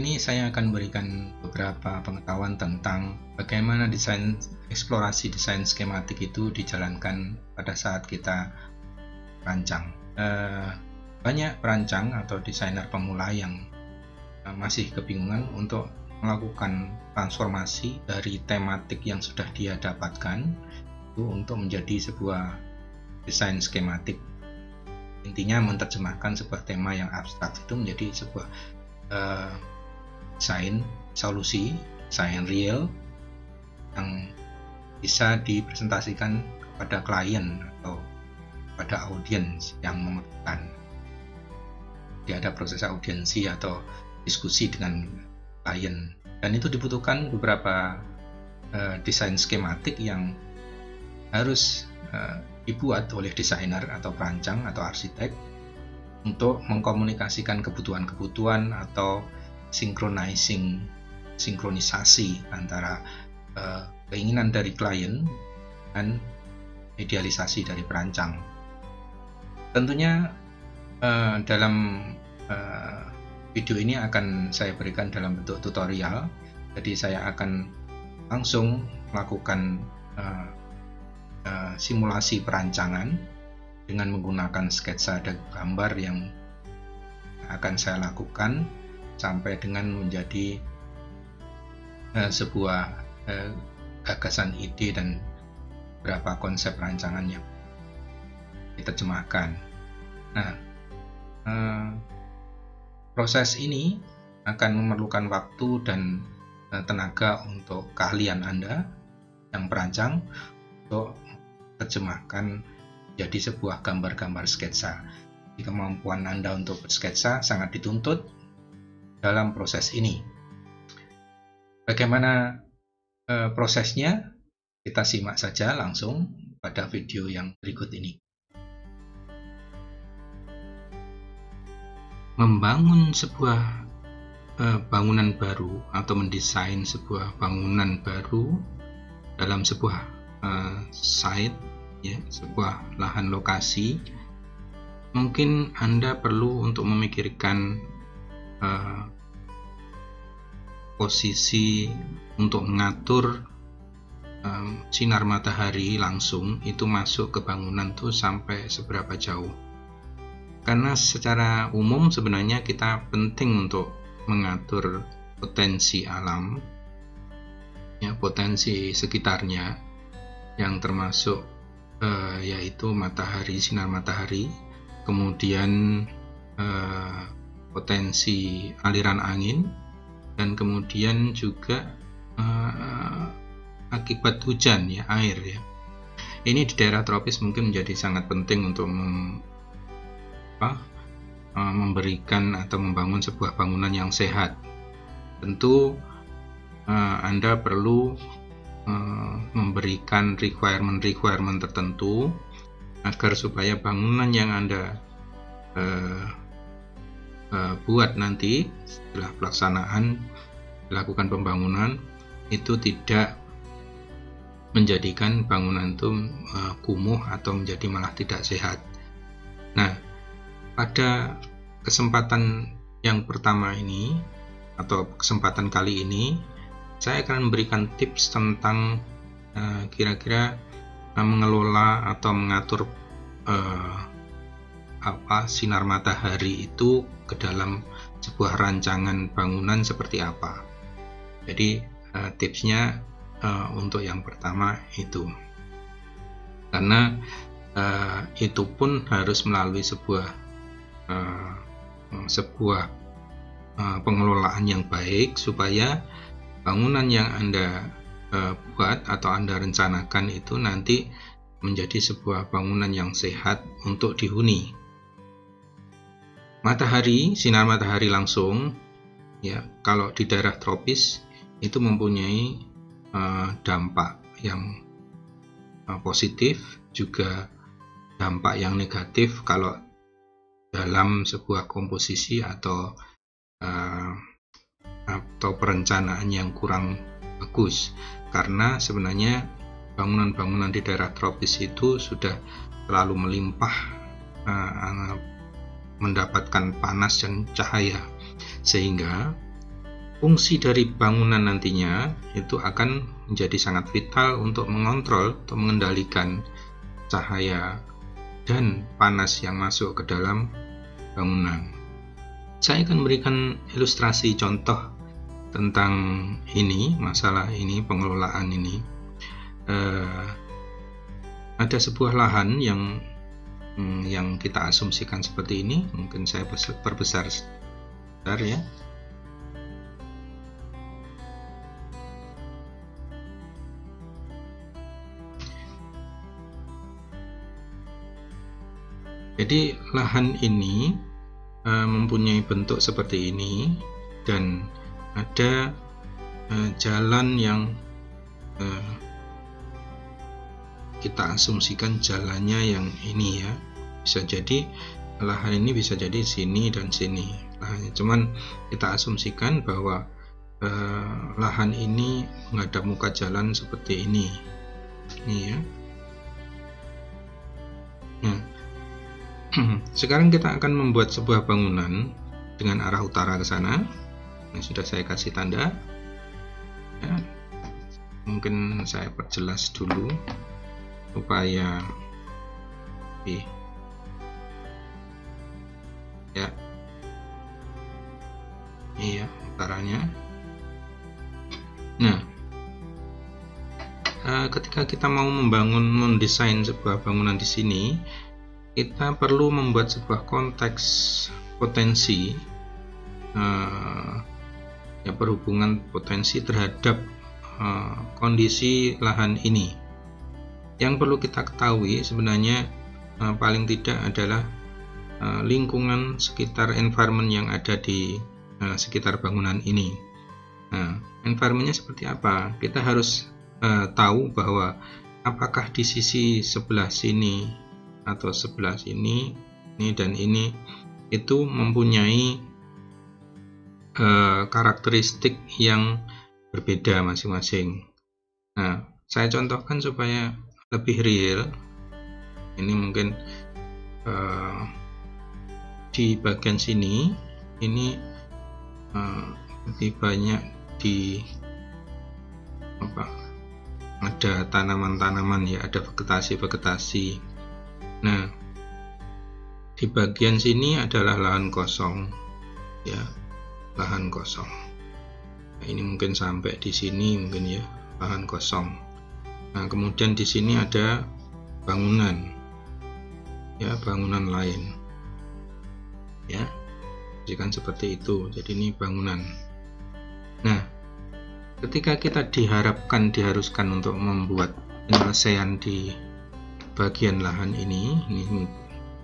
ini saya akan berikan beberapa pengetahuan tentang bagaimana eksplorasi desain skematik itu dijalankan pada saat kita rancang. Banyak perancang atau desainer pemula yang masih kebingungan untuk melakukan transformasi dari tematik yang sudah dia dapatkan itu untuk menjadi sebuah desain skematik. Intinya menerjemahkan sebuah tema yang abstrak itu menjadi sebuah desain solusi, desain real yang bisa dipresentasikan kepada klien atau pada audiens yang memerlukan. Jadi ada proses audiensi atau diskusi dengan klien, dan itu dibutuhkan beberapa desain skematik yang harus dibuat oleh desainer atau perancang atau arsitek untuk mengkomunikasikan kebutuhan-kebutuhan atau sinkronisasi antara keinginan dari klien dan idealisasi dari perancang. Tentunya dalam video ini akan saya berikan dalam bentuk tutorial, jadi saya akan langsung melakukan simulasi perancangan dengan menggunakan sketsa dan gambar yang akan saya lakukan sampai dengan menjadi sebuah gagasan ide dan beberapa konsep rancangan yang diterjemahkan. Nah, proses ini akan memerlukan waktu dan tenaga untuk keahlian Anda yang perancang untuk terjemahkan jadi sebuah gambar-gambar sketsa. Jadi kemampuan Anda untuk bersketsa sangat dituntut dalam proses ini. Bagaimana prosesnya? Kita simak saja langsung pada video yang berikut ini. Membangun sebuah bangunan baru atau mendesain sebuah bangunan baru dalam sebuah site, ya, sebuah lahan lokasi, mungkin Anda perlu untuk memikirkan posisi untuk mengatur sinar matahari langsung itu masuk ke bangunan tuh sampai seberapa jauh. Karena secara umum sebenarnya kita penting untuk mengatur potensi alam, ya, potensi sekitarnya yang termasuk yaitu matahari, sinar matahari, kemudian potensi aliran angin, dan kemudian juga akibat hujan, ya, air, ya. Ini di daerah tropis mungkin menjadi sangat penting untuk memberikan atau membangun sebuah bangunan yang sehat. Tentu Anda perlu memberikan requirement tertentu agar supaya bangunan yang Anda buat nanti setelah pelaksanaan dilakukan pembangunan itu tidak menjadikan bangunan itu kumuh atau menjadi malah tidak sehat. Nah, pada kesempatan yang pertama ini atau kesempatan kali ini saya akan memberikan tips tentang kira-kira mengelola atau mengatur sinar matahari itu ke dalam sebuah rancangan bangunan seperti apa. Jadi tipsnya untuk yang pertama itu, karena itu pun harus melalui sebuah pengelolaan yang baik supaya bangunan yang Anda buat atau Anda rencanakan itu nanti menjadi sebuah bangunan yang sehat untuk dihuni. Matahari, sinar matahari langsung, ya, kalau di daerah tropis itu mempunyai dampak yang positif, juga dampak yang negatif kalau dalam sebuah komposisi atau perencanaan yang kurang bagus, karena sebenarnya bangunan-bangunan di daerah tropis itu sudah terlalu melimpah mendapatkan panas dan cahaya, sehingga fungsi dari bangunan nantinya itu akan menjadi sangat vital untuk mengontrol atau mengendalikan cahaya dan panas yang masuk ke dalam bangunan. Saya akan memberikan ilustrasi contoh tentang ini, masalah ini, pengelolaan ini. Ada sebuah lahan yang kita asumsikan seperti ini. Mungkin saya perbesar sebentar ya. Jadi lahan ini mempunyai bentuk seperti ini dan ada jalan yang kita asumsikan jalannya yang ini ya. Bisa jadi lahan ini bisa jadi sini dan sini. Cuman kita asumsikan bahwa lahan ini menghadap muka jalan seperti ini. Ini ya. Nah, sekarang kita akan membuat sebuah bangunan dengan arah utara ke sana. Ini sudah saya kasih tanda. Ya. Mungkin saya perjelas dulu supaya ya, ini ya utaranya. Nah, ketika kita mau mendesain sebuah bangunan di sini, kita perlu membuat sebuah konteks potensi, ya, perhubungan potensi terhadap kondisi lahan ini. Yang perlu kita ketahui sebenarnya paling tidak adalah lingkungan sekitar environment yang ada di sekitar bangunan ini. Nah, environmentnya seperti apa? Kita harus tahu bahwa apakah di sisi sebelah sini atau sebelah sini, ini dan ini itu mempunyai karakteristik yang berbeda masing-masing. Nah, saya contohkan supaya lebih real. Ini mungkin di bagian sini ini lebih banyak di ada tanaman-tanaman ya, ada vegetasi. Nah, di bagian sini adalah lahan kosong ya, lahan kosong. Nah, ini mungkin sampai di sini mungkin ya, lahan kosong. Nah, kemudian di sini ada bangunan ya, bangunan lain ya, jika seperti itu. Jadi ini bangunan. Nah, ketika kita diharuskan untuk membuat penyelesaian di bagian lahan ini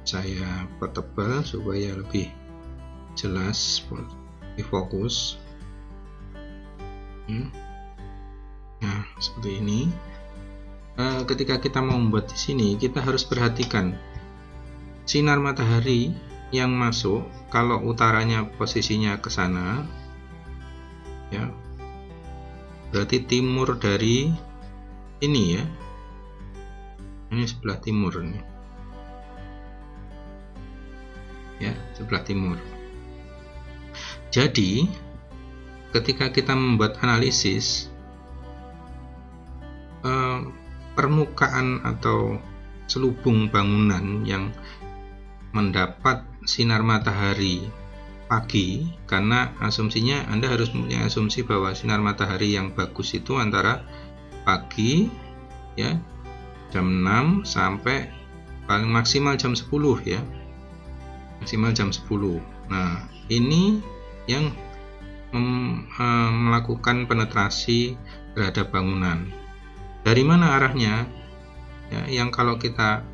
saya pertebal supaya lebih jelas, lebih fokus. Nah, seperti ini. Ketika kita mau membuat di sini, kita harus perhatikan sinar matahari yang masuk. Kalau utaranya posisinya ke sana, ya, berarti timur dari ini ya. Ini sebelah timur nih. Ya, sebelah timur. Jadi, ketika kita membuat analisis, permukaan atau selubung bangunan yang mendapat sinar matahari pagi, karena asumsinya Anda harus punya asumsi bahwa sinar matahari yang bagus itu antara pagi ya, jam 6 sampai paling maksimal jam 10 ya, maksimal jam 10. Nah, ini yang melakukan penetrasi terhadap bangunan. Dari mana arahnya ya, yang kalau kita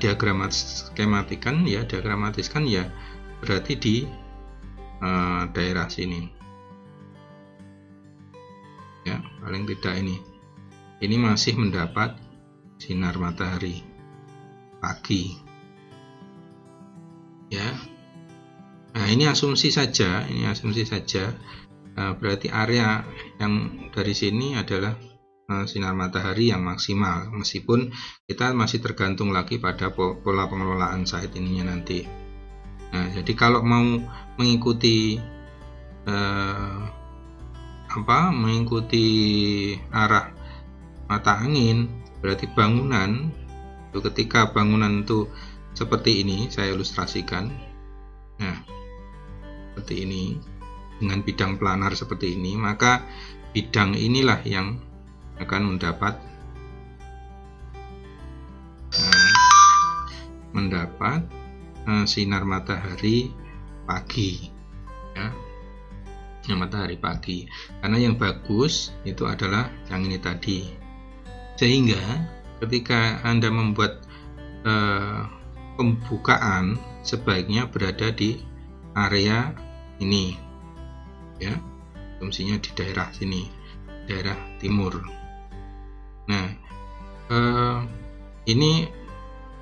diagramatiskan ya, berarti di daerah sini ya, paling tidak ini masih mendapat sinar matahari pagi ya. Nah, ini asumsi saja, berarti area yang dari sini adalah sinar matahari yang maksimal, meskipun kita masih tergantung lagi pada pola pengelolaan site ininya nanti. Nah, jadi kalau mau mengikuti mengikuti arah mata angin, berarti bangunan itu, ketika bangunan itu seperti ini, saya ilustrasikan. Nah, seperti ini dengan bidang planar seperti ini, maka bidang inilah yang akan mendapat sinar matahari pagi, ya, matahari pagi. Karena yang bagus itu adalah yang ini tadi. Sehingga ketika Anda membuat pembukaan, sebaiknya berada di area ini, ya, fungsinya di daerah sini, daerah timur. Nah, ini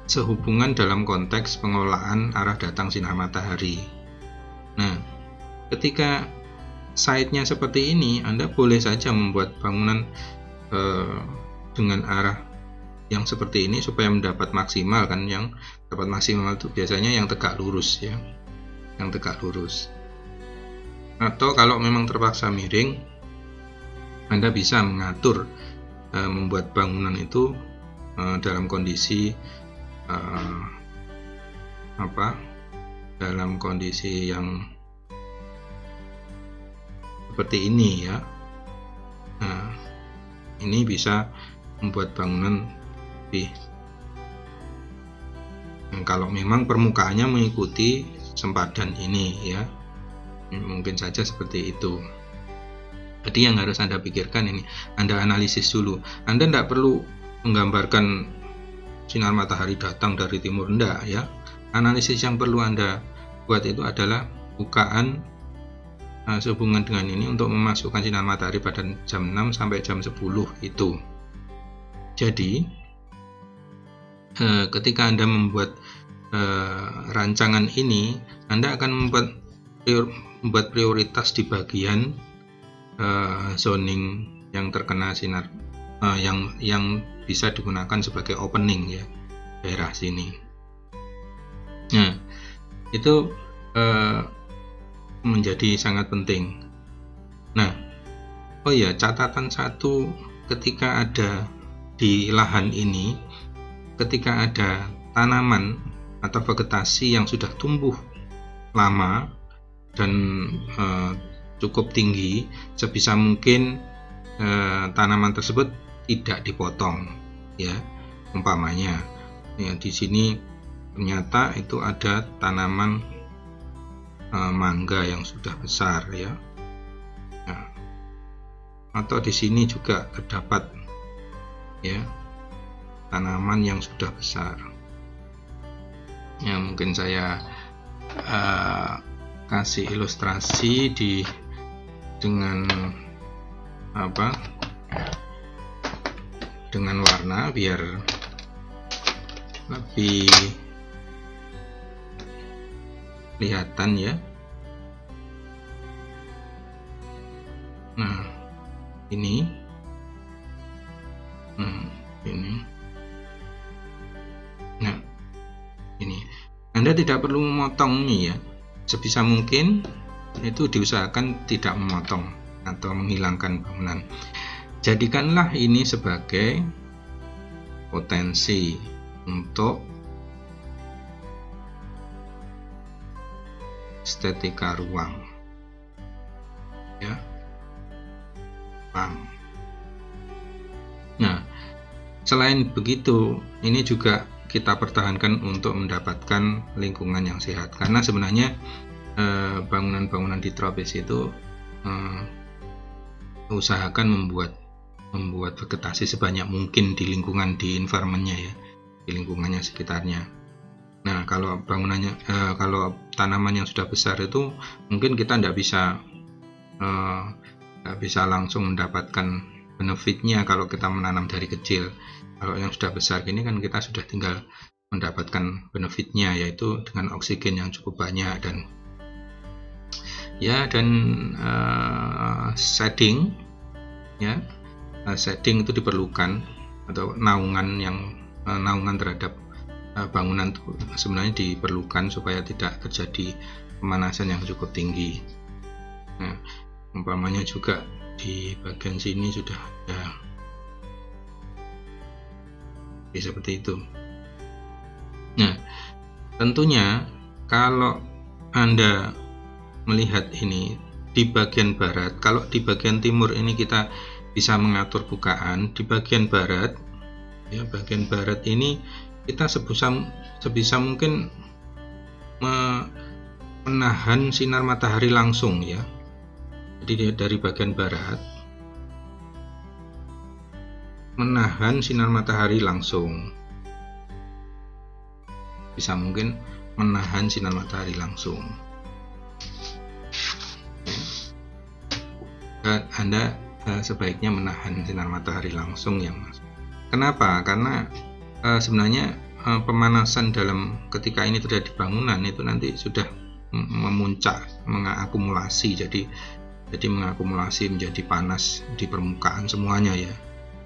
sehubungan dalam konteks pengelolaan arah datang sinar matahari. Nah, ketika site-nya seperti ini, Anda boleh saja membuat bangunan dengan arah yang seperti ini supaya mendapat maksimal, kan. Yang dapat maksimal itu biasanya yang tegak lurus, ya, yang tegak lurus. Atau kalau memang terpaksa miring, Anda bisa mengatur membuat bangunan itu dalam kondisi dalam kondisi yang seperti ini, ya. Nah, ini bisa membuat bangunan lebih, kalau memang permukaannya mengikuti sempadan ini, ya, mungkin saja seperti itu. Jadi yang harus Anda pikirkan ini, Anda analisis dulu. Anda tidak perlu menggambarkan sinar matahari datang dari timur, enggak, ya. Analisis yang perlu Anda buat itu adalah bukaan sehubungan dengan ini untuk memasukkan sinar matahari pada jam 6 sampai jam 10 itu. Jadi ketika Anda membuat rancangan ini, Anda akan membuat prioritas di bagian zoning yang terkena sinar yang bisa digunakan sebagai opening, ya, daerah sini. Nah, itu menjadi sangat penting. Nah, oh ya, catatan satu, ketika ada di lahan ini, ketika ada tanaman atau vegetasi yang sudah tumbuh lama dan cukup tinggi, sebisa mungkin tanaman tersebut tidak dipotong, ya. Umpamanya, ya, di sini ternyata itu ada tanaman mangga yang sudah besar, ya. Nah, atau di sini juga terdapat, ya, tanaman yang sudah besar. Ya, mungkin saya kasih ilustrasi dengan dengan warna biar lebih kelihatan, ya. Nah, ini nah, ini Anda tidak perlu memotongnya, ya. Sebisa mungkin itu diusahakan tidak memotong atau menghilangkan bangunan. Jadikanlah ini sebagai potensi untuk estetika ruang, ya. Nah, selain begitu, ini juga kita pertahankan untuk mendapatkan lingkungan yang sehat, karena sebenarnya bangunan-bangunan di tropis itu usahakan membuat vegetasi sebanyak mungkin di lingkungan, di environment-nya, ya, di lingkungannya sekitarnya. Nah, kalau bangunannya kalau tanaman yang sudah besar itu mungkin kita tidak bisa langsung mendapatkan benefitnya kalau kita menanam dari kecil. Kalau yang sudah besar gini kan kita sudah tinggal mendapatkan benefitnya, yaitu dengan oksigen yang cukup banyak dan shading, ya. Shading itu diperlukan, atau naungan terhadap bangunan itu sebenarnya diperlukan supaya tidak terjadi pemanasan yang cukup tinggi. Nah, umpamanya juga di bagian sini sudah ada seperti itu. Nah, tentunya kalau Anda melihat ini di bagian barat, kalau di bagian timur ini kita bisa mengatur bukaan, di bagian barat ya, bagian barat ini kita sebisa mungkin menahan sinar matahari langsung ya. Jadi dari bagian barat menahan sinar matahari langsung, bisa mungkin menahan sinar matahari langsung. Anda sebaiknya menahan sinar matahari langsung yang masuk. Kenapa? Karena sebenarnya pemanasan dalam ketika ini terjadi bangunan itu nanti sudah memuncak, mengakumulasi, jadi mengakumulasi menjadi panas di permukaan semuanya ya,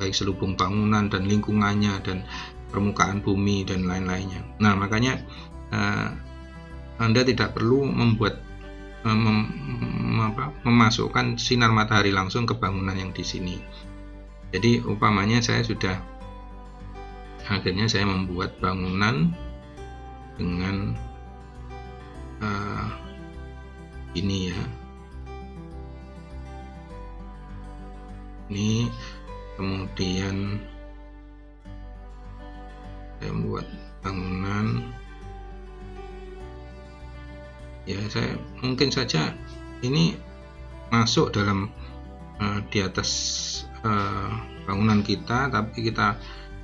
baik selubung bangunan dan lingkungannya dan permukaan bumi dan lain-lainnya. Nah, makanya Anda tidak perlu memasukkan sinar matahari langsung ke bangunan yang di sini. Jadi umpamanya akhirnya saya membuat bangunan dengan ini ya, ini kemudian saya membuat bangunan ya, saya mungkin saja ini masuk dalam di atas bangunan kita, tapi kita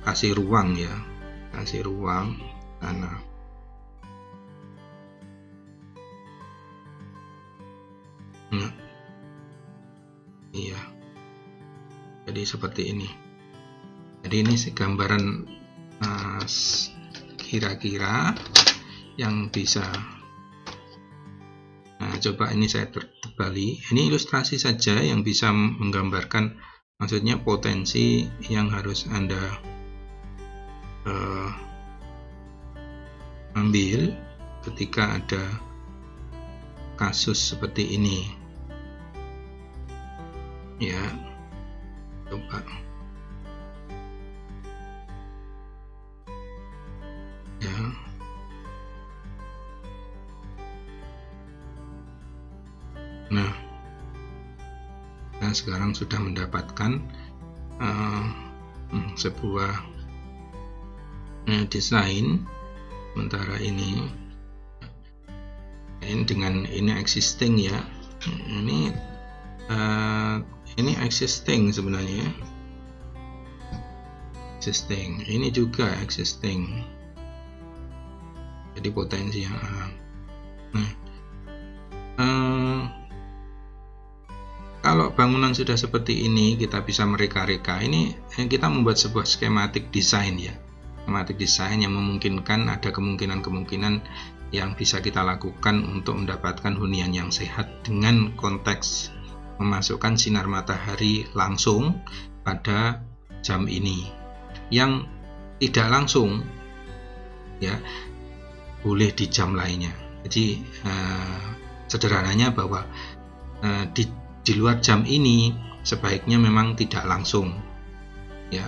kasih ruang ya, kasih ruang tanah. Nah, iya, jadi seperti ini. Jadi ini gambaran kira-kira yang bisa. Nah, coba ini saya tebali. Ini ilustrasi saja yang bisa menggambarkan, maksudnya potensi yang harus Anda ambil ketika ada kasus seperti ini ya. Coba ya, nah sekarang sudah mendapatkan sebuah desain sementara ini dengan ini existing ya, ini existing sebenarnya, existing, ini juga existing, jadi potensi yang kalau bangunan sudah seperti ini kita bisa mereka-reka. Ini kita membuat sebuah skematik desain ya, skematik desain yang memungkinkan ada kemungkinan-kemungkinan yang bisa kita lakukan untuk mendapatkan hunian yang sehat dengan konteks memasukkan sinar matahari langsung pada jam ini. Yang tidak langsung ya boleh di jam lainnya. Jadi sederhananya bahwa di luar jam ini sebaiknya memang tidak langsung ya.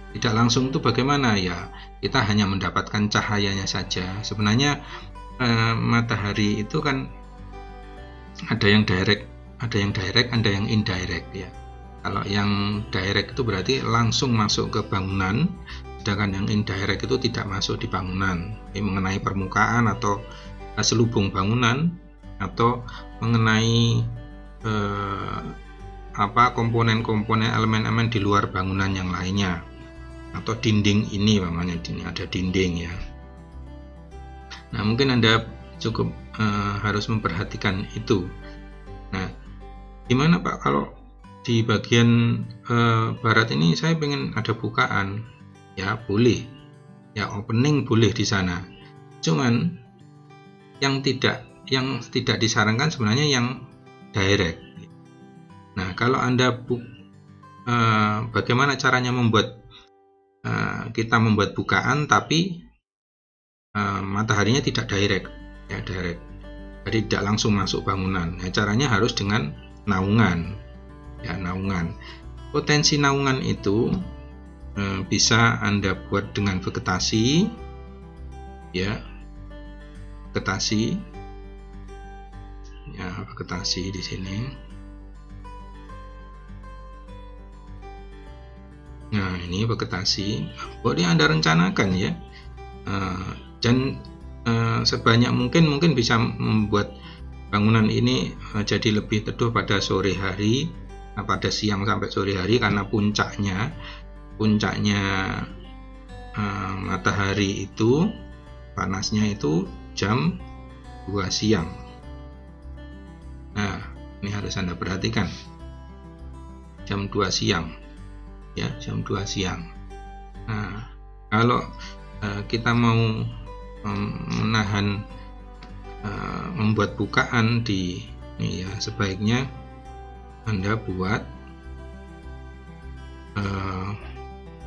Tidak langsung itu bagaimana ya, kita hanya mendapatkan cahayanya saja. Sebenarnya matahari itu kan ada yang direct, ada yang indirect ya. Kalau yang direct itu berarti langsung masuk ke bangunan, sedangkan yang indirect itu tidak masuk di bangunan. Ini mengenai permukaan atau selubung bangunan, atau mengenai komponen-komponen elemen-elemen di luar bangunan yang lainnya, atau dinding ini namanya, ada dinding ya. Nah, mungkin Anda cukup harus memperhatikan itu. Nah, gimana Pak kalau di bagian barat ini saya pengen ada bukaan? Ya boleh, ya opening boleh di sana. Cuman yang tidak disarankan sebenarnya yang direct. Nah, kalau Anda bagaimana caranya kita membuat bukaan tapi mataharinya tidak direct, ya direct. Jadi tidak langsung masuk bangunan. Nah, caranya harus dengan naungan, ya naungan. Potensi naungan itu bisa Anda buat dengan vegetasi, ya vegetasi, ya vegetasi di sini. Nah, ini vegetasi. Boleh Anda rencanakan ya, dan sebanyak mungkin bisa membuat bangunan ini jadi lebih teduh pada sore hari, pada siang sampai sore hari, karena puncaknya matahari itu panasnya itu jam 2 siang. Nah, ini harus Anda perhatikan, jam 2 siang, ya jam 2 siang. Nah, kalau kita mau menahan membuat bukaan di ini ya, sebaiknya Anda buat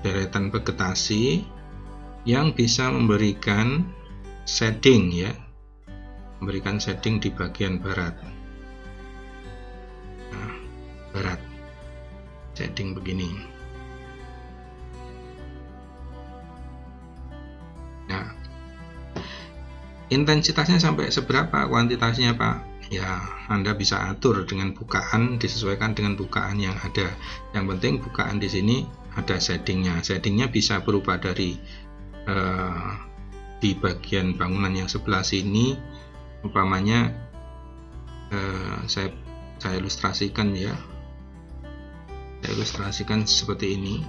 deretan vegetasi yang bisa memberikan shading, ya memberikan shading di bagian barat. Nah, barat shading begini. Nah, intensitasnya sampai seberapa, kuantitasnya Pak? Ya, Anda bisa atur dengan bukaan, disesuaikan dengan bukaan yang ada. Yang penting bukaan di sini ada shadingnya. Shadingnya bisa berupa dari di bagian bangunan yang sebelah sini, umpamanya saya ilustrasikan ya. Saya ilustrasikan seperti ini.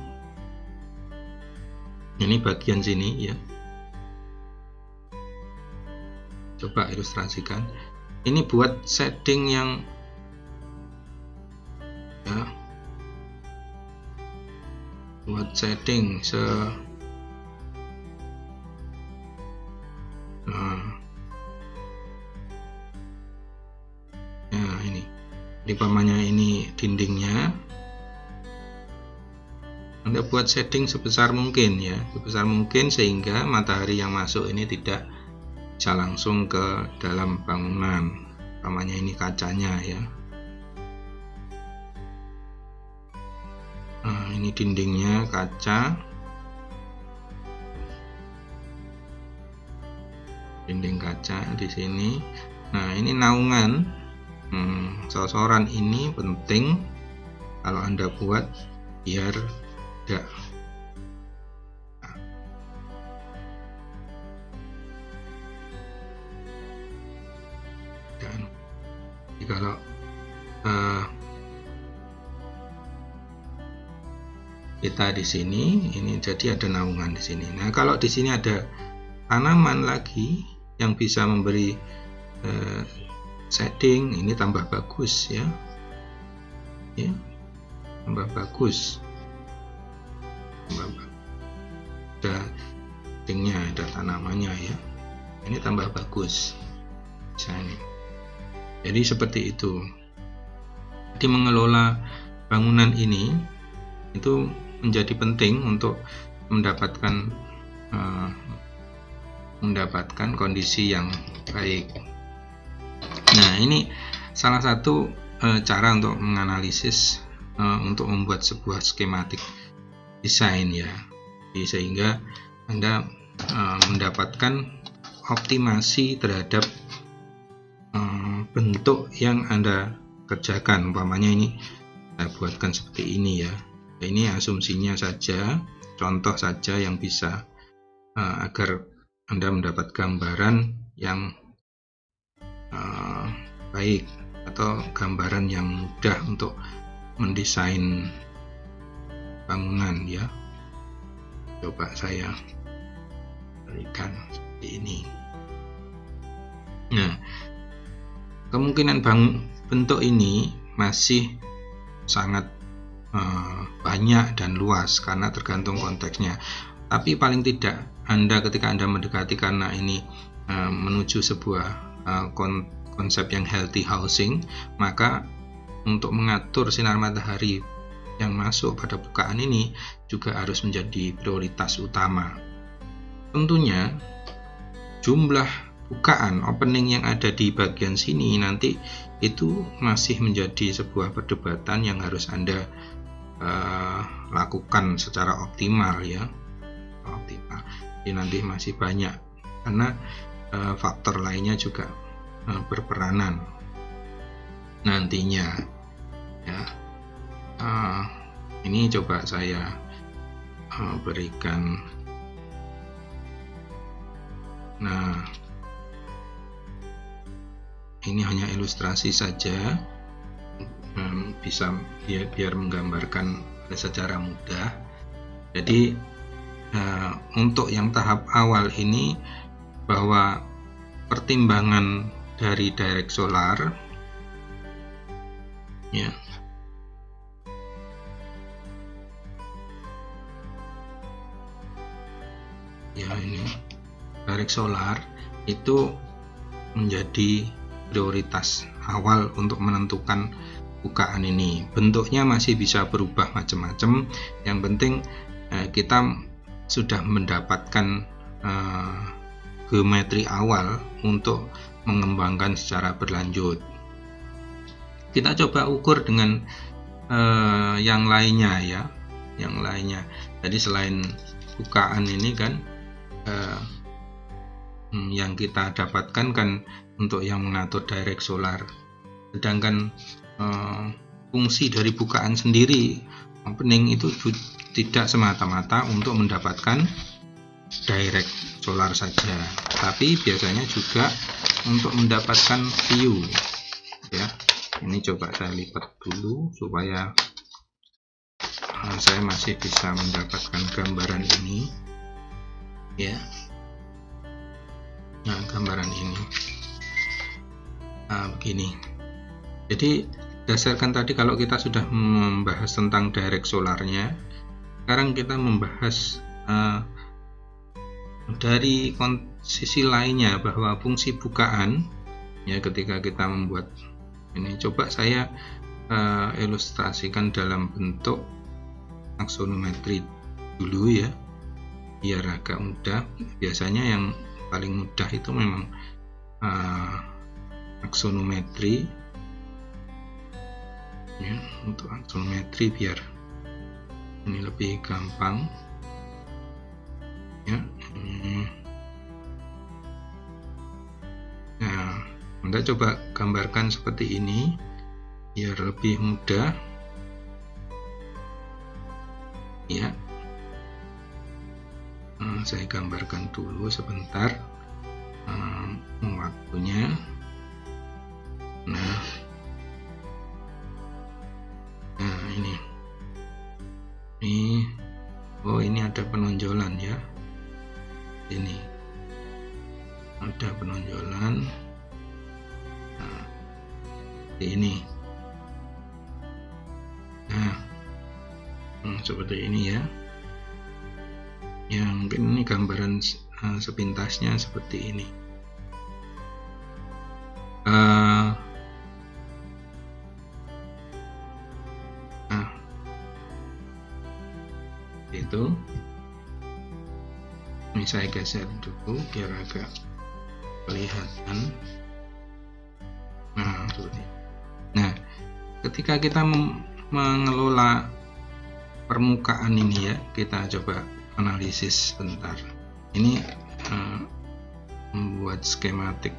Ini bagian sini ya. Coba ilustrasikan. Ini buat shading yang ya, buat shading nah ini umpamanya ini dindingnya, Anda buat shading sebesar mungkin ya, sebesar mungkin sehingga matahari yang masuk ini tidak bisa langsung ke dalam bangunan. Umpamanya ini kacanya ya. Nah, ini dindingnya kaca, dinding kaca di sini. Nah, ini naungan. Sosoran ini penting kalau Anda buat biar tidak kalau kita di sini ini jadi ada naungan di sini. Nah, kalau di sini ada tanaman lagi yang bisa memberi shading, ini tambah bagus ya. Ya, tambah bagus. Ada shadingnya, ada tanamannya ya. Ini tambah bagus. Misalnya. Jadi seperti itu. Jadi mengelola bangunan ini itu menjadi penting untuk mendapatkan kondisi yang baik. Nah, ini salah satu cara untuk menganalisis untuk membuat sebuah skematik desain ya. Jadi, sehingga Anda mendapatkan optimasi terhadap bentuk yang Anda kerjakan. Umpamanya ini saya buatkan seperti ini ya. Ini asumsinya saja, contoh saja yang bisa agar Anda mendapat gambaran yang baik atau gambaran yang mudah untuk mendesain bangunan ya. Coba saya berikan seperti ini. Nah, kemungkinan bentuk ini masih sangat banyak dan luas karena tergantung konteksnya. Tapi paling tidak ketika Anda mendekati karena ini menuju sebuah konsep yang healthy housing, maka untuk mengatur sinar matahari yang masuk pada bukaan ini juga harus menjadi prioritas utama. Tentunya jumlah bukaan opening yang ada di bagian sini nanti itu masih menjadi sebuah perdebatan yang harus Anda lakukan secara optimal ya, optimal. Jadi nanti masih banyak karena faktor lainnya juga berperanan nantinya ya. Ini coba saya berikan. Nah, ini hanya ilustrasi saja, bisa biar menggambarkan secara mudah. Jadi untuk yang tahap awal ini, bahwa pertimbangan dari direct solar ya, ini direct solar itu menjadi prioritas awal untuk menentukan bukaan ini. Bentuknya masih bisa berubah macam-macam, yang penting kita sudah mendapatkan geometri awal untuk mengembangkan secara berlanjut. Kita coba ukur dengan yang lainnya ya, yang lainnya. Jadi selain bukaan ini kan yang kita dapatkan kan untuk yang mengatur direct solar, sedangkan fungsi dari bukaan sendiri, opening itu tidak semata-mata untuk mendapatkan direct solar saja, tapi biasanya juga untuk mendapatkan view ya. Ini coba saya lipat dulu supaya saya masih bisa mendapatkan gambaran ini ya. Nah, gambaran ini begini. Jadi berdasarkan tadi, kalau kita sudah membahas tentang direct solarnya, sekarang kita membahas dari sisi lainnya, bahwa fungsi bukaan ya, ketika kita membuat ini, coba saya ilustrasikan dalam bentuk aksonometri dulu ya, biar agak mudah. Biasanya yang paling mudah itu memang aksonometri ya. Untuk aksonometri biar ini lebih gampang ya. Nah, Anda coba gambarkan seperti ini biar lebih mudah ya. Saya gambarkan dulu sebentar waktunya. Nah, ini oh, ini ada penonjolan ya, ini ada penonjolan. Nah, ini seperti ini ya. Ya, mungkin ini gambaran sepintasnya seperti ini. Nah, itu ini saya geser dulu biar agak kelihatan. Nah, seperti ini. Nah, ketika kita mengelola permukaan ini ya, kita coba analisis sebentar. Ini membuat skematik.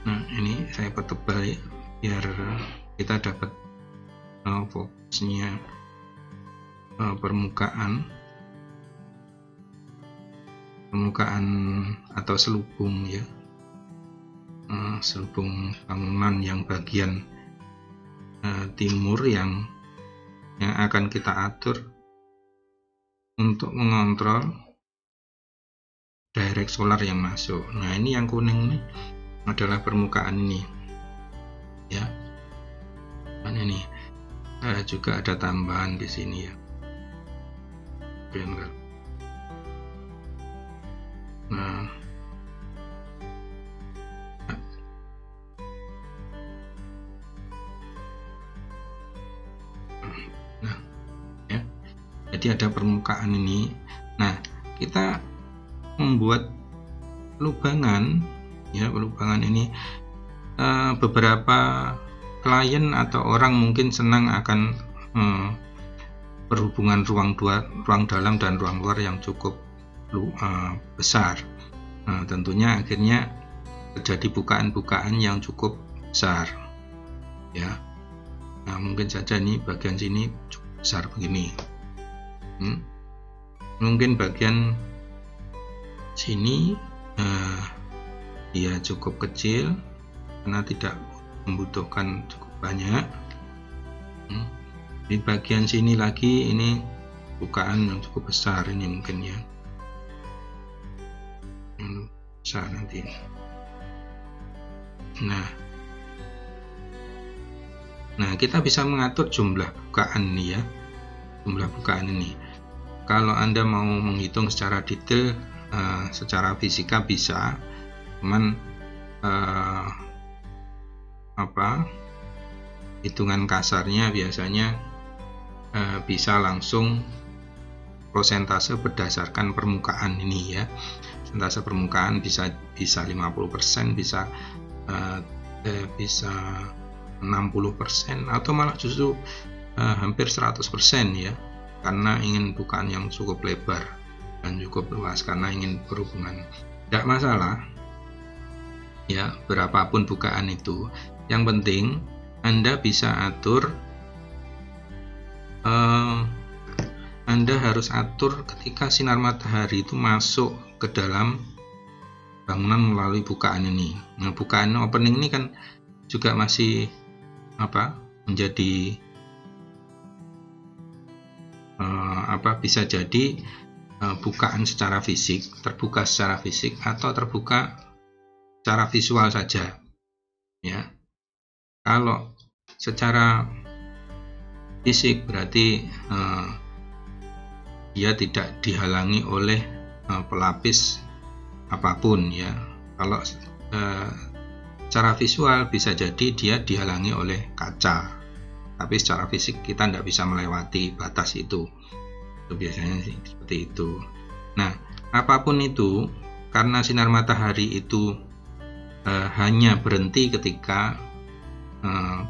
Nah, ini saya pertebal ya, biar kita dapat fokusnya permukaan atau selubung ya, selubung bangunan yang bagian timur yang akan kita atur untuk mengontrol direct solar yang masuk. Nah, ini yang kuning ini adalah permukaan ini ya. Dan ini juga ada tambahan di sini ya. Nah, ya, jadi ada permukaan ini. Nah, kita membuat lubangan, ya lubangan ini beberapa klien atau orang mungkin senang akan berhubungan ruang dalam dan ruang luar yang cukup besar. Nah, tentunya akhirnya terjadi bukaan-bukaan yang cukup besar, ya. Nah, mungkin saja ini bagian sini cukup besar begini, mungkin bagian sini dia cukup kecil karena tidak membutuhkan cukup banyak. Di bagian sini lagi ini bukaan yang cukup besar, ini mungkin ya besar nanti. Nah kita bisa mengatur jumlah bukaan ini ya, jumlah bukaan ini. Kalau Anda mau menghitung secara detail secara fisika bisa, cuman hitungan kasarnya biasanya bisa langsung prosentase berdasarkan permukaan ini ya. Persentase permukaan bisa 50%, bisa 60%, atau malah justru hampir 100% ya, karena ingin bukaan yang cukup lebar dan cukup luas, karena ingin berhubungan. Tidak masalah ya, berapapun bukaan itu, yang penting Anda bisa atur. Anda harus atur ketika sinar matahari itu masuk ke dalam bangunan melalui bukaan ini. Nah, bukaan opening ini kan juga masih menjadi bisa jadi bukaan secara fisik, terbuka secara fisik, atau terbuka secara visual saja ya. Kalau secara fisik berarti dia tidak dihalangi oleh pelapis apapun ya. Kalau secara visual bisa jadi dia dihalangi oleh kaca, tapi secara fisik kita tidak bisa melewati batas itu biasanya sih seperti itu. Nah, apapun itu, karena sinar matahari itu hanya berhenti ketika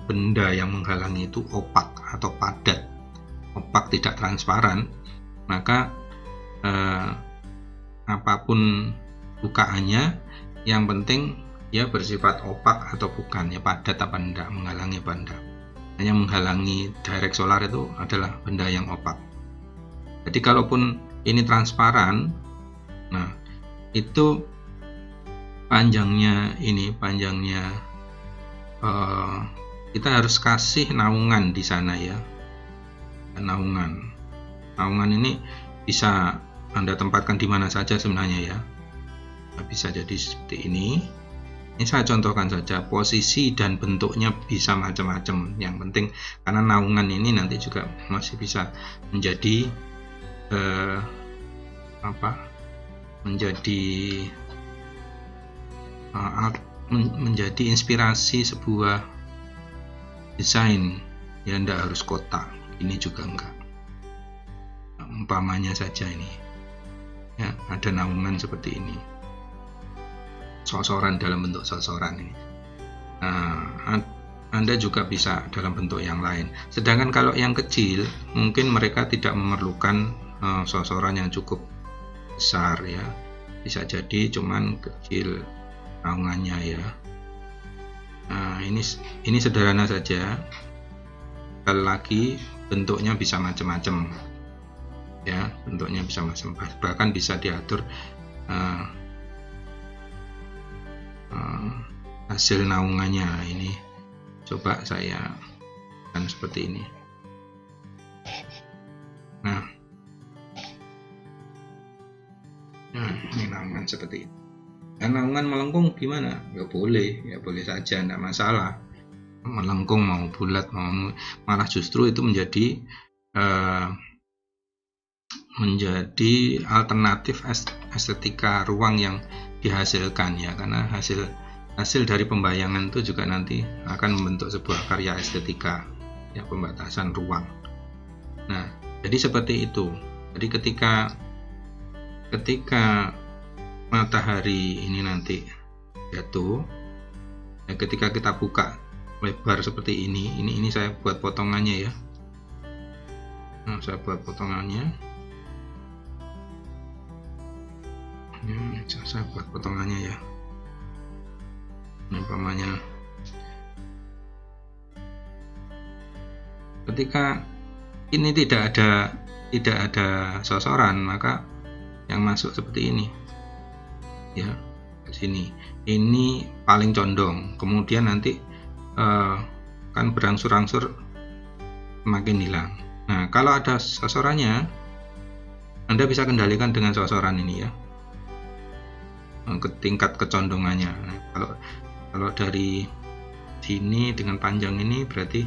benda yang menghalangi itu opak atau padat, opak tidak transparan, maka apapun bukaannya, yang penting dia bersifat opak atau bukan, ya padat apa enggak, menghalangi apa enggak. Yang menghalangi direct solar itu adalah benda yang opak. Jadi kalaupun ini transparan, nah itu panjangnya kita harus kasih naungan di sana ya. Naungan ini bisa Anda tempatkan di mana saja sebenarnya ya. Bisa jadi seperti ini. Ini saya contohkan saja, posisi dan bentuknya bisa macam-macam. Yang penting karena naungan ini nanti juga masih bisa menjadi menjadi inspirasi sebuah desain ya. Tidak harus kotak, ini juga enggak. Umpamanya saja ini ya, ada naungan seperti ini, sosoran dalam bentuk sosoran ini. Anda juga bisa dalam bentuk yang lain. Sedangkan kalau yang kecil, mungkin mereka tidak memerlukan sosoran yang cukup besar ya. Bisa jadi cuman kecil naungannya ya. Nah, ini sederhana saja. Sekali lagi, bentuknya bisa macam-macam ya, bentuknya bisa macam-macam, bahkan bisa diatur hasil naungannya. Ini coba saya kan seperti ini. Nah ini naungan seperti ini. Dan naungan melengkung gimana? Ya boleh saja, tidak masalah. Melengkung mau bulat mau, malah justru itu menjadi alternatif estetika ruang yang dihasilkan ya, karena hasil dari pembayangan itu juga nanti akan membentuk sebuah karya estetika ya, pembatasan ruang. Nah, jadi seperti itu. Jadi ketika matahari ini nanti jatuh, ya, ketika kita buka lebar seperti ini saya buat potongannya ya. Nah, saya buat potongannya. Saya buat potongannya ya. Ini umpamanya ketika ini tidak ada sosoran, maka yang masuk seperti ini ya, ke sini ini paling condong, kemudian nanti kan berangsur-angsur makin hilang. Nah, kalau ada sosorannya, Anda bisa kendalikan dengan sosoran ini ya, ke tingkat kecondongannya. Nah, kalau dari sini dengan panjang ini berarti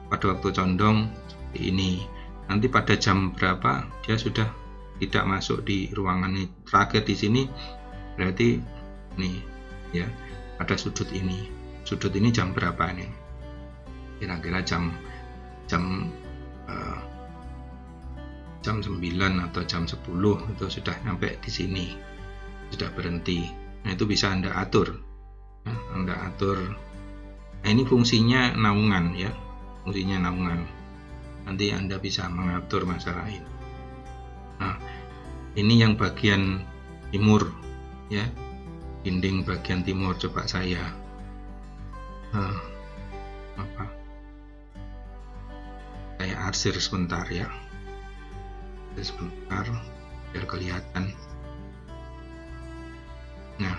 pada waktu condong seperti ini. Nanti pada jam berapa dia sudah tidak masuk di ruangan ini. Terakhir di sini berarti nih ya, pada sudut ini. Sudut ini jam berapa nih? Kira-kira jam 9 atau jam 10 itu sudah sampai di sini, sudah berhenti. Nah, itu bisa Anda atur. Nah, Anda atur. Nah, ini fungsinya naungan ya, fungsinya naungan. Nanti Anda bisa mengatur masalah ini. Nah, ini yang bagian timur ya, dinding bagian timur. Coba saya saya arsir sebentar ya, sebentar biar kelihatan. Nah,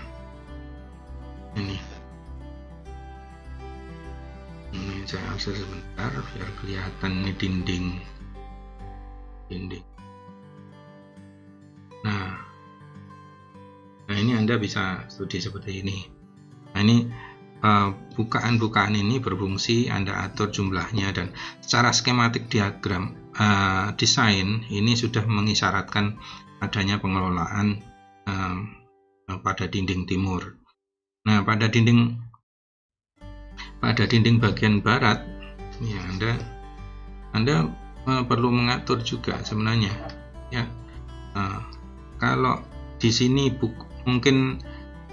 ini saya arsir sebentar biar kelihatan. Ini dinding. Nah, ini Anda bisa studi seperti ini. Nah, ini bukaan-bukaan ini berfungsi, Anda atur jumlahnya, dan secara skematik diagram desain ini sudah mengisyaratkan adanya pengelolaan pada dinding timur. Nah, pada dinding bagian barat ya, Anda perlu mengatur juga sebenarnya ya. Kalau di sini mungkin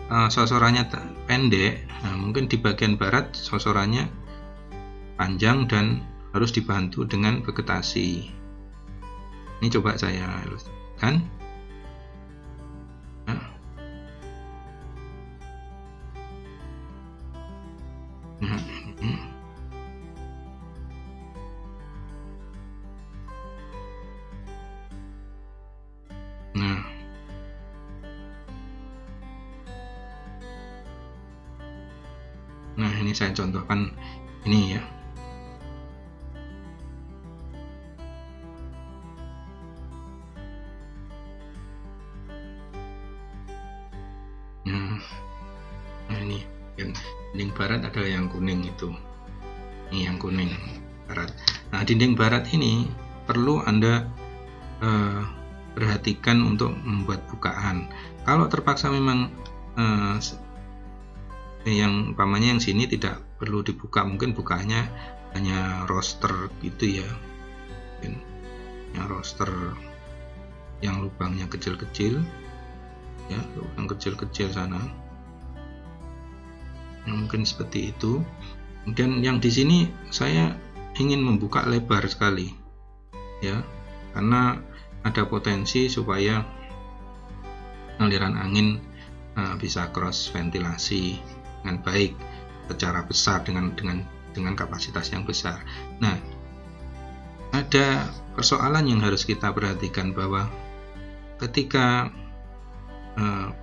sosorannya pendek, nah, mungkin di bagian barat sosorannya panjang dan harus dibantu dengan vegetasi. Ini coba saya ilustrasikan. Nah, ini saya contohkan ini ya. Nah, ini yang dinding barat ada yang kuning itu. Ini yang kuning barat. Nah, dinding barat ini perlu Anda perhatikan untuk membuat bukaan. Kalau terpaksa memang yang umpamanya yang sini tidak perlu dibuka, mungkin bukanya hanya roster gitu ya, mungkin yang roster yang lubangnya kecil-kecil ya, lubang kecil-kecil sana, mungkin seperti itu. Kemudian yang di sini saya ingin membuka lebar sekali ya, karena ada potensi supaya aliran angin bisa cross ventilasi dengan baik secara besar, dengan kapasitas yang besar. Nah, ada persoalan yang harus kita perhatikan, bahwa ketika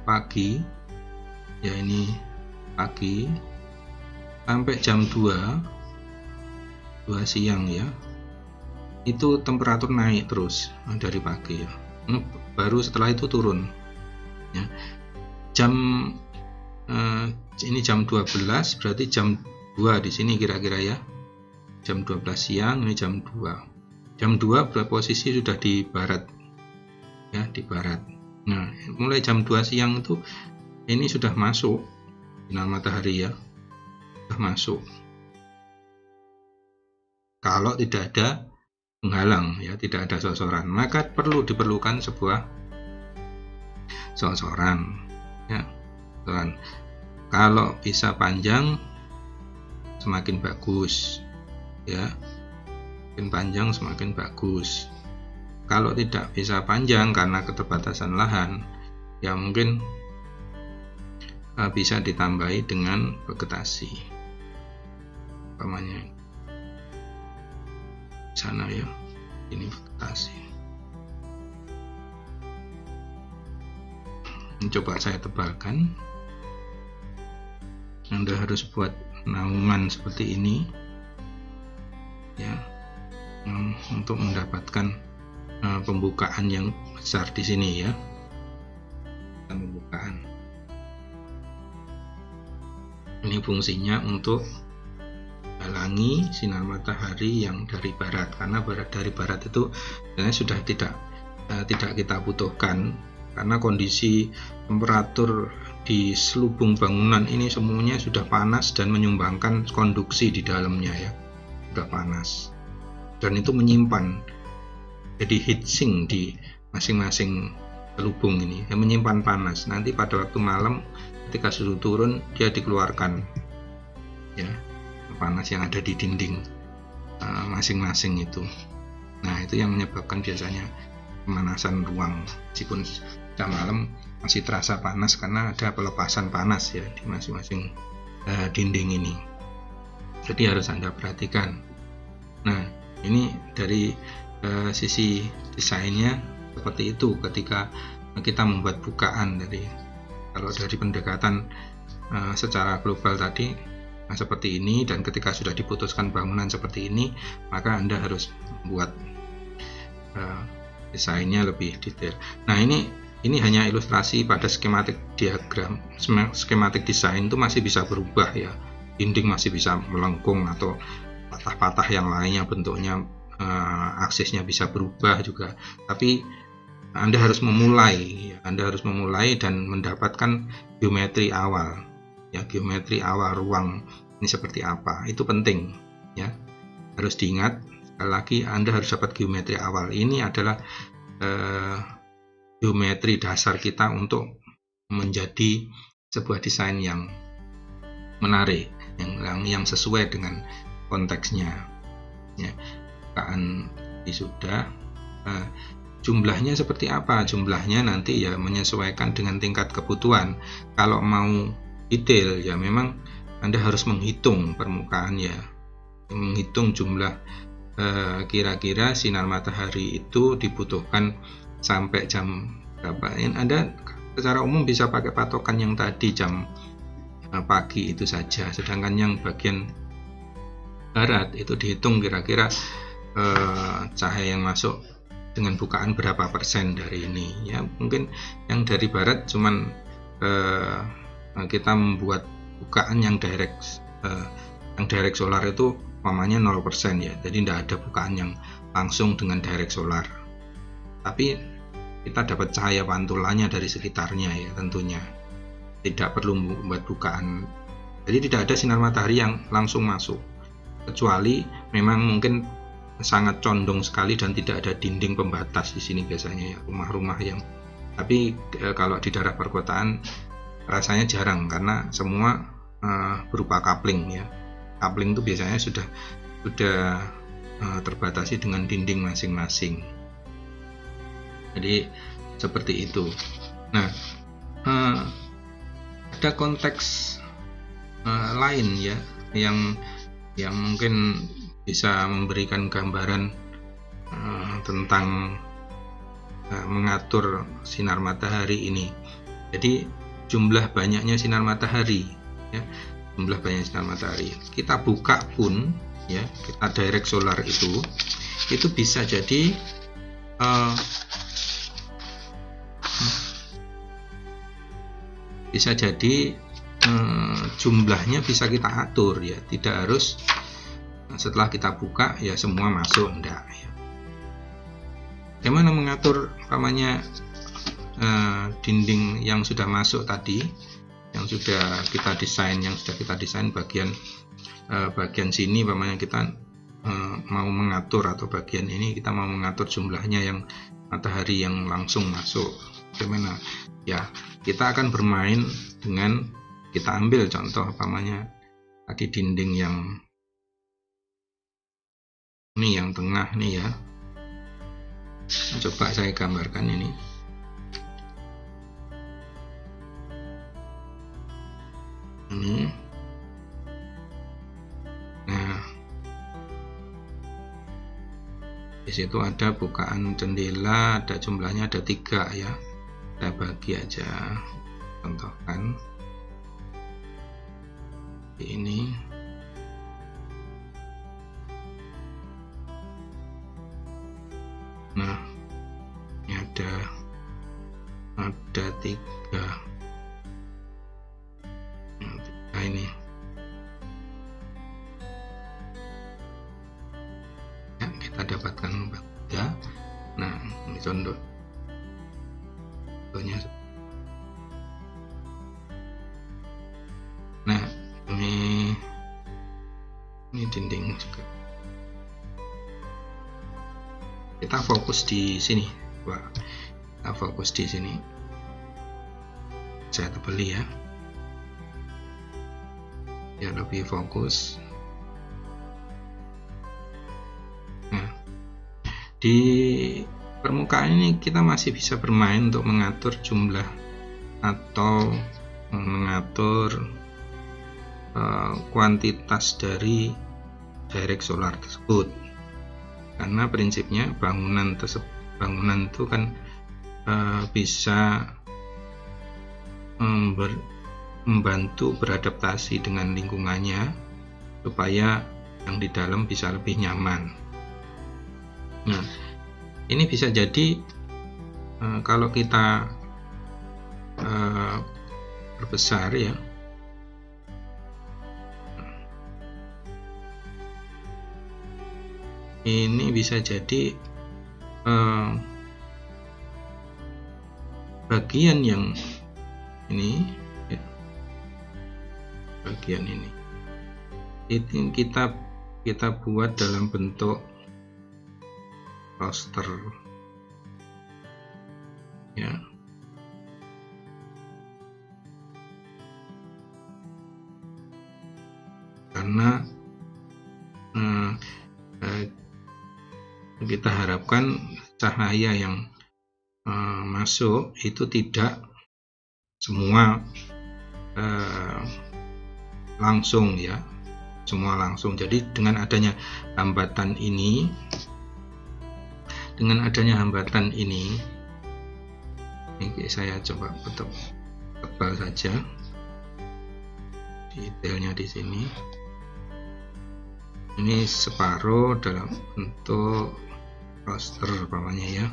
pagi ya, ini pagi sampai jam 2 siang ya, itu temperatur naik terus dari pagi ya, baru setelah itu turun ya. Ini jam 12, berarti jam 2 di sini kira-kira ya, jam 12 siang, ini jam 2. Jam 2 posisi sudah di barat ya, di barat. Nah, mulai jam 2 siang itu ini sudah masuk sinar matahari ya, sudah masuk. Kalau tidak ada penghalang ya, tidak ada sosoran, maka diperlukan sebuah sosoran ya. Kalau bisa panjang semakin bagus, ya. Semakin panjang semakin bagus. Kalau tidak bisa panjang karena keterbatasan lahan, ya mungkin bisa ditambahi dengan vegetasi. Umpamanya sana ya, ini vegetasi. Coba saya tebalkan. Anda harus buat naungan seperti ini, ya, untuk mendapatkan pembukaan yang besar di sini, ya. Pembukaan ini fungsinya untuk halangi sinar matahari yang dari barat, karena dari barat itu sebenarnya sudah tidak kita butuhkan, karena kondisi temperatur di selubung bangunan ini semuanya sudah panas dan menyumbangkan konduksi di dalamnya, ya, sudah panas, dan itu menyimpan, jadi heat sink di masing-masing selubung ini yang menyimpan panas. Nanti pada waktu malam ketika suhu turun, dia dikeluarkan, ya, panas yang ada di dinding masing-masing itu. Nah, itu yang menyebabkan biasanya pemanasan ruang, meskipun jam malam masih terasa panas karena ada pelepasan panas, ya, di masing-masing dinding ini. Jadi harus Anda perhatikan. Nah, ini dari sisi desainnya seperti itu ketika kita membuat bukaan. Kalau dari pendekatan secara global tadi seperti ini, dan ketika sudah diputuskan bangunan seperti ini, maka Anda harus membuat desainnya lebih detail. Nah, ini hanya ilustrasi pada skematik diagram. Skematik desain itu masih bisa berubah, ya. Dinding masih bisa melengkung atau patah-patah yang lainnya bentuknya, aksesnya bisa berubah juga. Tapi Anda harus memulai, ya. Anda harus memulai dan mendapatkan geometri awal, ya, geometri awal ruang ini seperti apa. Itu penting, ya. Harus diingat, sekali lagi Anda harus dapat geometri awal. Ini adalah geometri dasar kita untuk menjadi sebuah desain yang menarik, yang sesuai dengan konteksnya, ya. Bukaan sudah, jumlahnya seperti apa? Jumlahnya nanti ya menyesuaikan dengan tingkat kebutuhan. Kalau mau detail, ya memang Anda harus menghitung permukaan, ya, menghitung jumlah kira-kira sinar matahari itu dibutuhkan sampai jam berapa. Anda secara umum bisa pakai patokan yang tadi jam pagi itu saja, sedangkan yang bagian barat itu dihitung kira-kira cahaya yang masuk dengan bukaan berapa persen dari ini, ya. Mungkin yang dari barat cuman kita membuat bukaan yang direct solar itu umpamanya 0%, ya, jadi tidak ada bukaan yang langsung dengan direct solar, tapi kita dapat cahaya pantulannya dari sekitarnya, ya, tentunya tidak perlu membuat bukaan. Jadi tidak ada sinar matahari yang langsung masuk, kecuali memang mungkin sangat condong sekali dan tidak ada dinding pembatas di sini biasanya, ya, rumah-rumah yang. Tapi kalau di daerah perkotaan rasanya jarang karena semua berupa coupling, ya. Coupling itu biasanya sudah terbatasi dengan dinding masing-masing. Jadi seperti itu. Nah, ada konteks lain, ya, yang mungkin bisa memberikan gambaran tentang mengatur sinar matahari ini. Jadi jumlah banyaknya sinar matahari, ya, jumlah banyak sinar matahari. Kita buka pun, ya, kita direct solar itu bisa jadi jumlahnya bisa kita atur, ya, tidak harus setelah kita buka ya semua masuk, enggak, ya. Bagaimana mengatur umpamanya dinding yang sudah masuk tadi, yang sudah kita desain, bagian sini umpamanya kita mau mengatur, atau bagian ini kita mau mengatur jumlahnya yang matahari yang langsung masuk. bagaimana ya, kita akan bermain dengan, kita ambil contoh umpamanya tadi dinding yang ini, yang tengah nih ya, coba saya gambarkan ini. Nah, di situ ada bukaan jendela, ada jumlahnya ada 3 ya. Saya bagi aja, contohkan ini. Nah, ini ada 3. Nah, ini ya, kita dapatkan 3. Nah, ini contohnya. Nah, ini dinding juga. Kita fokus di sini, Pak. Kita fokus di sini. Saya tebeli ya, biar lebih fokus. Nah, di permukaan ini kita masih bisa bermain untuk mengatur jumlah atau mengatur kuantitas dari direct solar tersebut, karena prinsipnya bangunan itu kan bisa membantu beradaptasi dengan lingkungannya supaya yang di dalam bisa lebih nyaman. Nah, ini bisa jadi kalau kita perbesar ya, ini bisa jadi bagian yang ini ya, bagian ini itu kita buat dalam bentuk roster ya. Karena kita harapkan cahaya yang masuk itu tidak semua langsung ya, semua langsung. Jadi dengan adanya hambatan ini, ini saya coba tebal saja detailnya di sini. Ini separuh dalam bentuk roster bawahnya ya.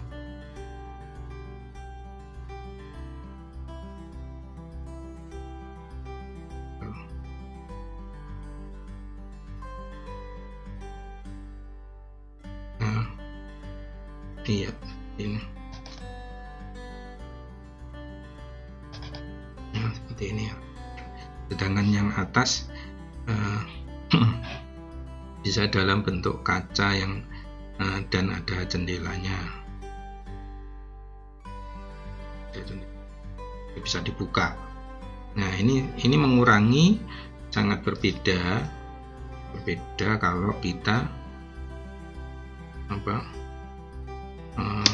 Nah, iya ini. Nah, seperti ini ya. Sedangkan yang atas bisa dalam bentuk kaca yang dan ada jendelanya, bisa dibuka. Nah, ini mengurangi, sangat berbeda kalau kita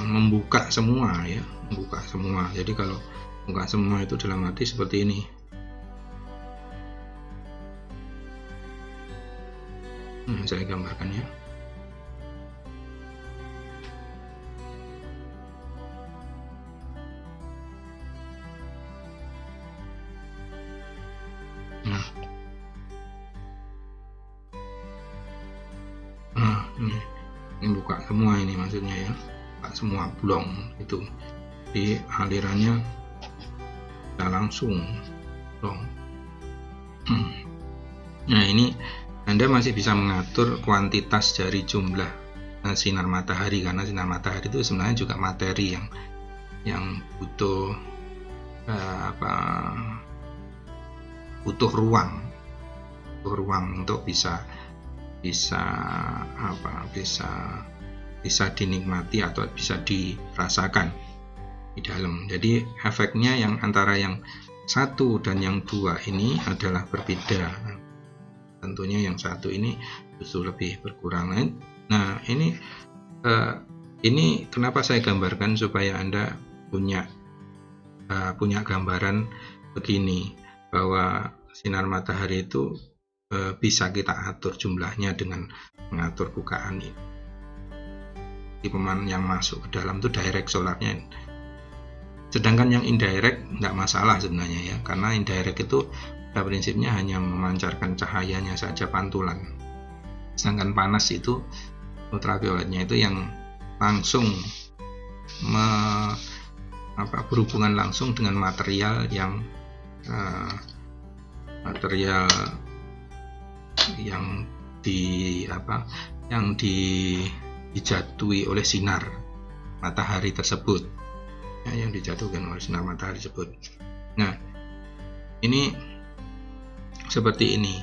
membuka semua ya, membuka semua. Jadi kalau membuka semua itu dalam arti seperti ini. Saya gambarkan ya. Ini buka semua, ini maksudnya ya, buka semua blong itu, di alirannya kita langsung blong. Nah, ini Anda masih bisa mengatur kuantitas dari jumlah sinar matahari, karena sinar matahari itu sebenarnya juga materi yang butuh butuh ruang untuk bisa bisa dinikmati atau bisa dirasakan di dalam. Jadi efeknya yang antara yang 1 dan yang 2 ini adalah berbeda. Tentunya yang 1 ini justru lebih berkurang. Nah, ini kenapa saya gambarkan supaya Anda punya gambaran begini, bahwa sinar matahari itu bisa kita atur jumlahnya dengan mengatur bukaan ini. Peman yang masuk ke dalam itu direct solarnya. Sedangkan yang indirect nggak masalah sebenarnya ya, karena indirect itu pada prinsipnya hanya memancarkan cahayanya saja, pantulan. Sedangkan panas itu, ultravioletnya itu yang langsung berhubungan langsung dengan material yang dijatuhi oleh sinar matahari tersebut, ya, yang dijatuhkan oleh sinar matahari tersebut. Nah, ini seperti ini.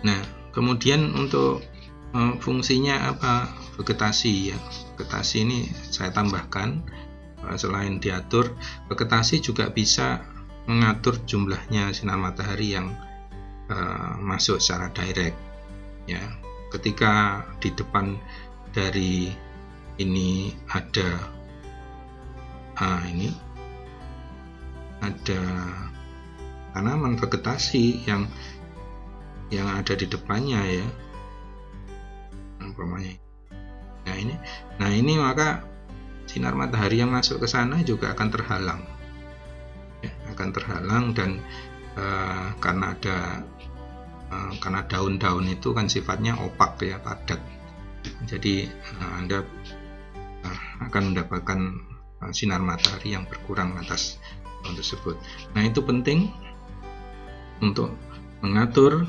Nah, kemudian untuk fungsinya apa? Vegetasi ya. Vegetasi ini saya tambahkan, selain diatur, vegetasi juga bisa mengatur jumlahnya sinar matahari yang masuk secara direct ya. Ketika di depan dari ini ada tanaman vegetasi yang ada di depannya ya, umpamanya. Nah ini maka sinar matahari yang masuk ke sana juga akan terhalang ya, dan karena daun-daun itu kan sifatnya opak ya, padat. Jadi Anda akan mendapatkan sinar matahari yang berkurang atas daun tersebut. Nah, itu penting untuk mengatur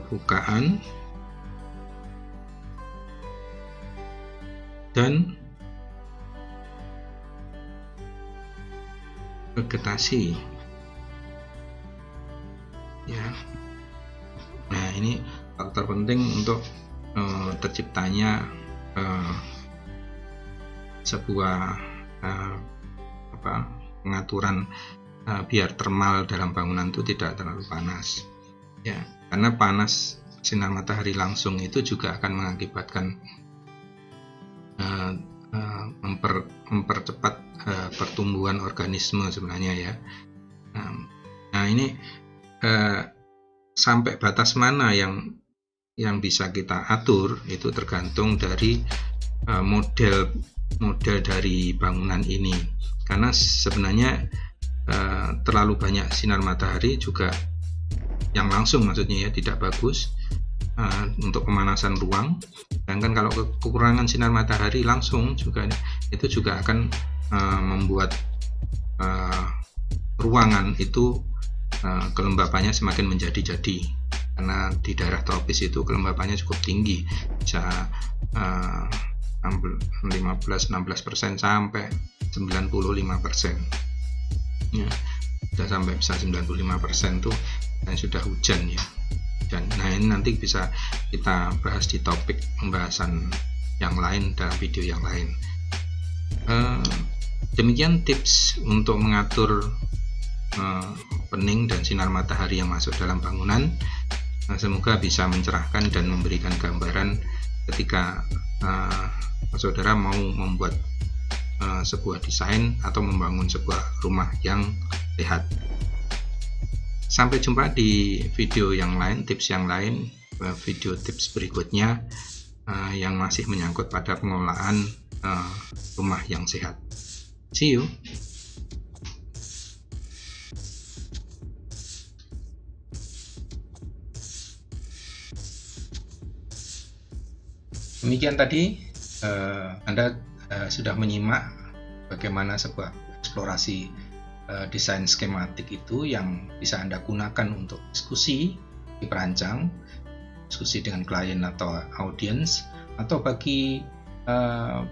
bukaan dan vegetasi ya. Nah, ini faktor penting untuk terciptanya sebuah pengaturan biar termal dalam bangunan itu tidak terlalu panas ya, karena panas sinar matahari langsung itu juga akan mengakibatkan mempercepat pertumbuhan organisme sebenarnya ya. Nah ini sampai batas mana yang bisa kita atur itu tergantung dari model dari bangunan ini, karena sebenarnya terlalu banyak sinar matahari juga yang langsung, maksudnya ya, tidak bagus untuk pemanasan ruang. Sedangkan kalau kekurangan sinar matahari langsung itu juga akan membuat ruangan itu kelembapannya semakin menjadi-jadi, karena di daerah tropis itu kelembapannya cukup tinggi, bisa 15-16% sampai 95% ya, sudah sampai bisa 95% tuh sudah hujan ya. Dan nah ini nanti bisa kita bahas di topik pembahasan yang lain dalam video yang lain. Demikian tips untuk mengatur pening dan sinar matahari yang masuk dalam bangunan. Semoga bisa mencerahkan dan memberikan gambaran ketika saudara mau membuat sebuah desain atau membangun sebuah rumah yang sehat. Sampai jumpa di video yang lain, tips yang lain, video tips berikutnya yang masih menyangkut pada pengelolaan rumah yang sehat. See you. Demikian tadi Anda sudah menyimak bagaimana sebuah eksplorasi desain skematik itu yang bisa Anda gunakan untuk diskusi di perancang, diskusi dengan klien atau audiens, atau bagi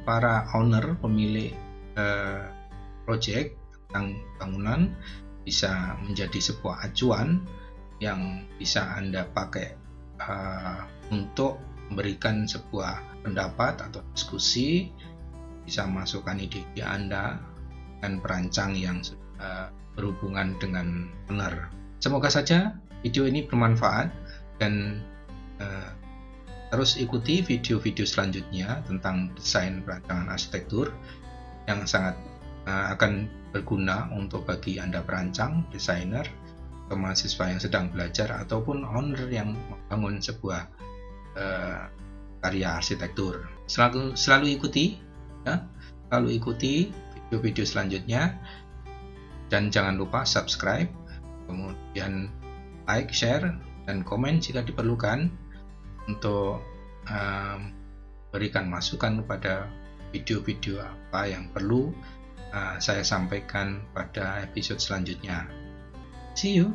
para owner, pemilik project tentang bangunan, bisa menjadi sebuah acuan yang bisa Anda pakai untuk memberikan sebuah pendapat atau diskusi, bisa masukkan ide-ide Anda dan perancang yang berhubungan dengan owner. Semoga saja video ini bermanfaat dan terus ikuti video-video selanjutnya tentang desain perancangan arsitektur yang sangat akan berguna untuk bagi Anda perancang, desainer, atau mahasiswa yang sedang belajar ataupun owner yang membangun sebuah karya arsitektur. Selalu ikuti ya, selalu ikuti video-video selanjutnya dan jangan lupa subscribe, kemudian like, share, dan komen jika diperlukan untuk berikan masukan kepada video-video apa yang perlu saya sampaikan pada episode selanjutnya. See you.